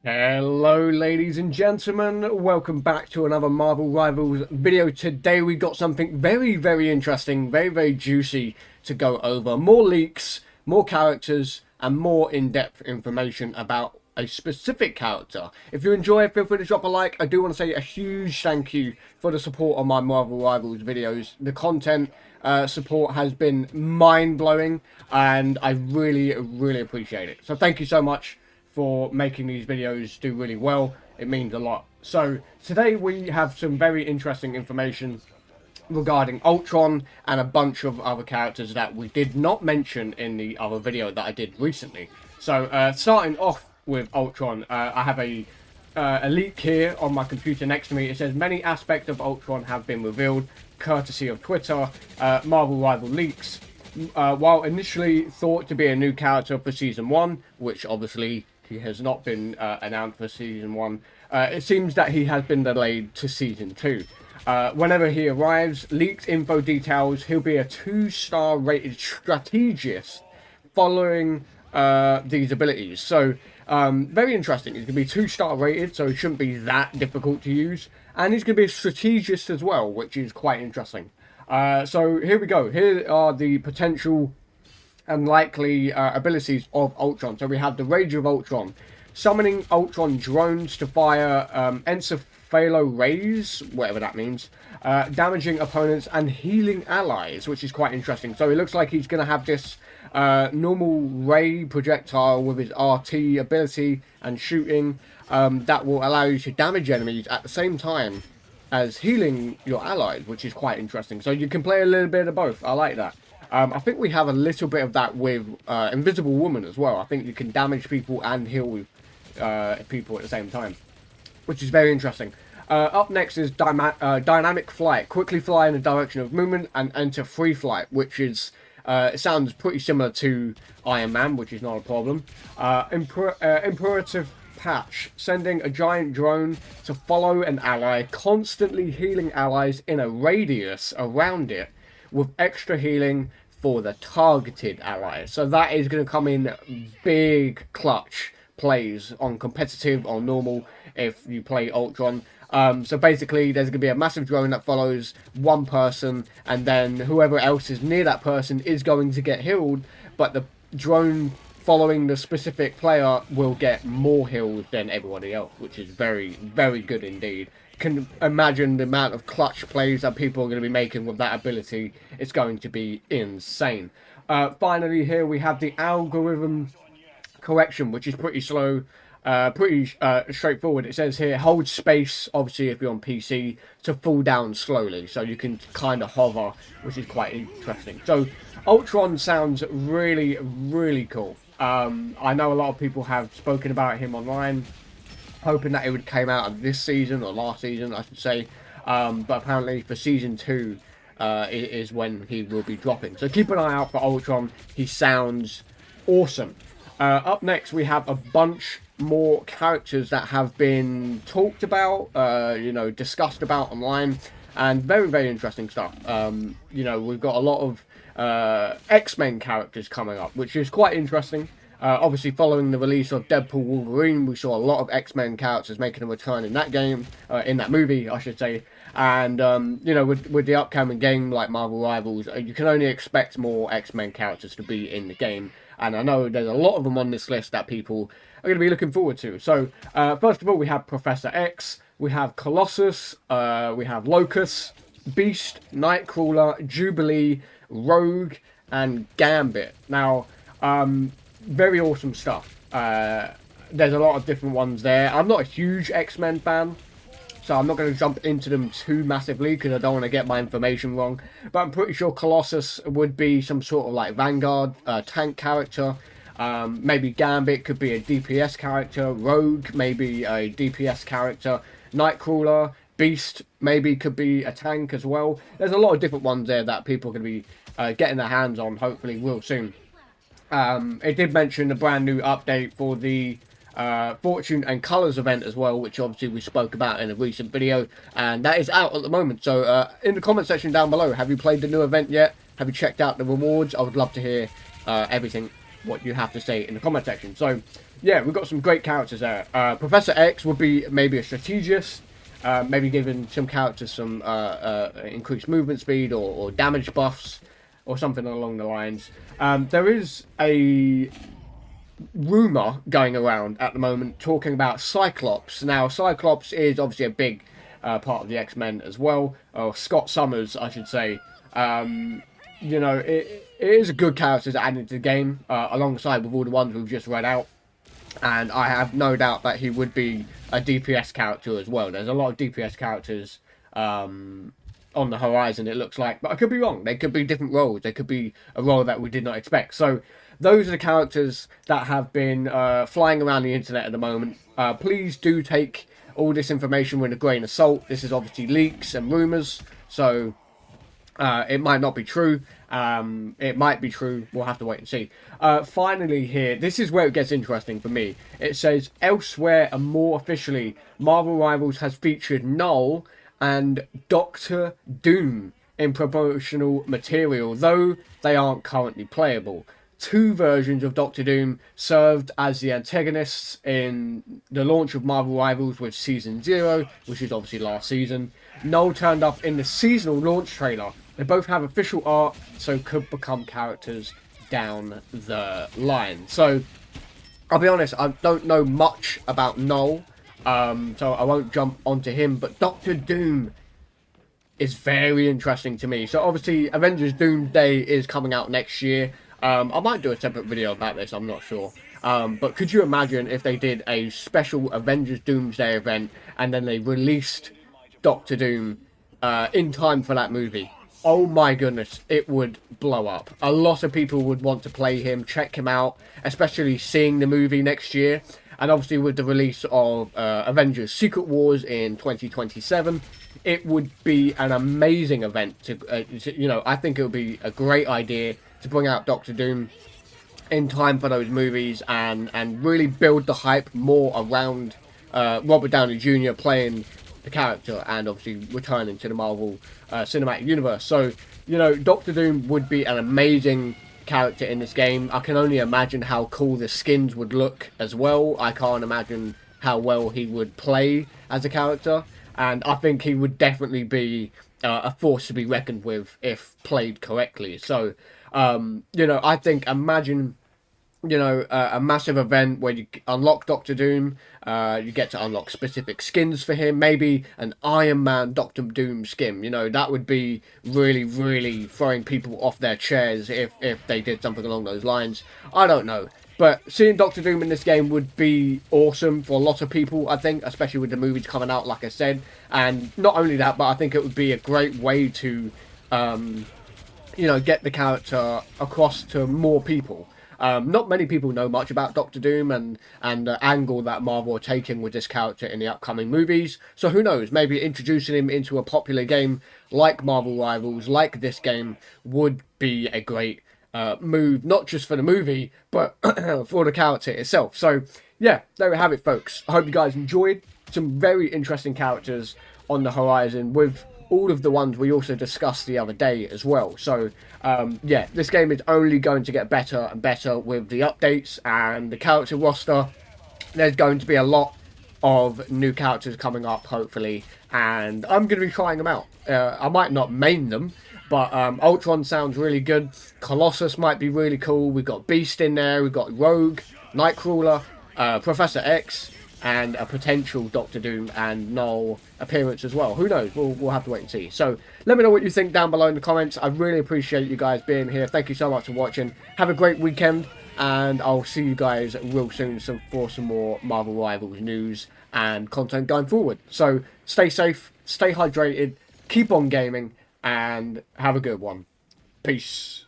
Hello ladies and gentlemen, welcome back to another Marvel Rivals video. Today we got something very interesting, very juicy to go over. More leaks, more characters, and more in-depth information about a specific character. If you enjoy it, feel free to drop a like. I do want to say a huge thank you for the support on my Marvel Rivals videos. The content support has been mind-blowing and I really appreciate it. So thank you so much for making these videos do really well. It means a lot. So today we have some very interesting information regarding Ultron and a bunch of other characters that we did not mention in the other video that I did recently. So starting off with Ultron, I have a leak here on my computer next to me. It says many aspects of Ultron have been revealed courtesy of Twitter. Marvel Rival leaks. While initially thought to be a new character for Season 1, which obviously he has not been announced for Season 1, it seems that he has been delayed to Season 2. Whenever he arrives, leaked info details he'll be a 2-star rated strategist following these abilities. So, very interesting. He's going to be 2-star rated, so he shouldn't be that difficult to use. And he's going to be a strategist as well, which is quite interesting. So here we go. Here are the potential and likely abilities of Ultron. So we have the Rage of Ultron, summoning Ultron drones to fire encephalo rays, whatever that means, damaging opponents and healing allies, which is quite interesting. So it looks like he's going to have this normal ray projectile with his RT ability and shooting that will allow you to damage enemies at the same time as healing your allies, which is quite interesting. So you can play a little bit of both. I like that. I think we have a little bit of that with Invisible Woman as well. I think you can damage people and heal people at the same time, which is very interesting. Up next is Dynamic Flight. Quickly fly in the direction of movement and enter free flight, which is, it sounds pretty similar to Iron Man, which is not a problem. Imperative Patch, sending a giant drone to follow an ally, constantly healing allies in a radius around it, with extra healing for the targeted allies. So that is going to come in big clutch plays on competitive or normal if you play Ultron. So basically there's going to be a massive drone that follows one person, and then whoever else is near that person is going to get healed, but the drone following the specific player will get more heals than everybody else, which is very good indeed. Can imagine the amount of clutch plays that people are going to be making with that ability. It's going to be insane. Finally, here we have the algorithm correction, which is pretty slow, pretty straightforward. It says here, hold space, obviously if you're on PC, to fall down slowly. So you can kind of hover, which is quite interesting. So Ultron sounds really cool. I know a lot of people have spoken about him online, hoping that it would came out of this season or last season, I should say. But apparently for Season 2 is when he will be dropping. So keep an eye out for Ultron. He sounds awesome. Up next, we have a bunch more characters that have been talked about, discussed about online, and very interesting stuff. We've got a lot of X-Men characters coming up, which is quite interesting. Obviously, following the release of Deadpool Wolverine, we saw a lot of X-Men characters making a return in that game, in that movie, I should say. And, with the upcoming game like Marvel Rivals, you can only expect more X-Men characters to be in the game. And I know there's a lot of them on this list that people are going to be looking forward to. So, first of all, we have Professor X, we have Colossus, we have Locust, Beast, Nightcrawler, Jubilee, Rogue, and Gambit. Now, very awesome stuff. There's a lot of different ones there. I'm not a huge X-Men fan, so I'm not going to jump into them too massively because I don't want to get my information wrong. But I'm pretty sure Colossus would be some sort of like Vanguard tank character. Maybe Gambit could be a DPS character. Rogue maybe a DPS character. Nightcrawler, Beast maybe could be a tank as well. There's a lot of different ones there that people are going to be getting their hands on, hopefully real soon. It did mention a brand new update for the Fortune and Colors event as well, which obviously we spoke about in a recent video, and that is out at the moment. So in the comment section down below, have you played the new event yet? Have you checked out the rewards? I would love to hear everything what you have to say in the comment section. So yeah, we've got some great characters there. Professor X would be maybe a strategist, maybe giving some characters some increased movement speed or damage buffs or something along the lines. There is a rumor going around at the moment talking about Cyclops. Now, Cyclops is obviously a big part of the X-Men as well, or Scott Summers, I should say. You know, it is a good character to add into the game, alongside with all the ones we've just read out. And I have no doubt that he would be a DPS character as well. There's a lot of DPS characters on the horizon, it looks like. But I could be wrong. They could be different roles. They could be a role that we did not expect. So those are the characters that have been flying around the internet at the moment. Please do take all this information with a grain of salt. This is obviously leaks and rumours. So it might not be true. It might be true. We'll have to wait and see. Finally here, this is where it gets interesting for me. It says, elsewhere and more officially, Marvel Rivals has featured Null and Doctor Doom in promotional material, though they aren't currently playable. Two versions of Doctor Doom served as the antagonists in the launch of Marvel Rivals with Season 0, which is obviously last season. Null turned up in the seasonal launch trailer. They both have official art, so could become characters down the line. So, I'll be honest, I don't know much about Null, so I won't jump onto him, but Doctor Doom is very interesting to me. So obviously, Avengers Doomsday is coming out next year. I might do a separate video about this, I'm not sure. But could you imagine if they did a special Avengers Doomsday event and then they released Doctor Doom in time for that movie? Oh my goodness, it would blow up. A lot of people would want to play him, check him out, especially seeing the movie next year. And obviously with the release of Avengers Secret Wars in 2027, it would be an amazing event. You know, I think it would be a great idea to bring out Doctor Doom in time for those movies and really build the hype more around Robert Downey Jr. playing the character and obviously returning to the Marvel Cinematic Universe. So, you know, Doctor Doom would be an amazing character in this game. I can only imagine how cool the skins would look as well. I can't imagine how well he would play as a character. And I think he would definitely be a force to be reckoned with if played correctly. So, you know, I think imagine, you know, a massive event where you unlock Doctor Doom, you get to unlock specific skins for him, maybe an Iron Man Doctor Doom skin, you know, that would be really, really throwing people off their chairs if they did something along those lines. I don't know. But seeing Doctor Doom in this game would be awesome for a lot of people, I think, especially with the movies coming out, like I said. And not only that, but I think it would be a great way to, you know, get the character across to more people. Not many people know much about Doctor Doom and the angle that Marvel are taking with this character in the upcoming movies. So who knows, maybe introducing him into a popular game like Marvel Rivals, like this game, would be a great move, not just for the movie, but for the character itself. So yeah, there we have it, folks. I hope you guys enjoyed. Some very interesting characters on the horizon with all of the ones we also discussed the other day as well. So yeah, this game is only going to get better and better with the updates and the character roster. There's going to be a lot of new characters coming up, hopefully, and I'm going to be trying them out. I might not main them, but Ultron sounds really good. Colossus might be really cool. We've got Beast in there. We've got Rogue, Nightcrawler, Professor X, and a potential Doctor Doom and Null appearance as well. Who knows? We'll have to wait and see. So let me know what you think down below in the comments. I really appreciate you guys being here. Thank you so much for watching. Have a great weekend, and I'll see you guys real soon for some more Marvel Rivals news and content going forward. So stay safe, stay hydrated, keep on gaming, and have a good one. Peace.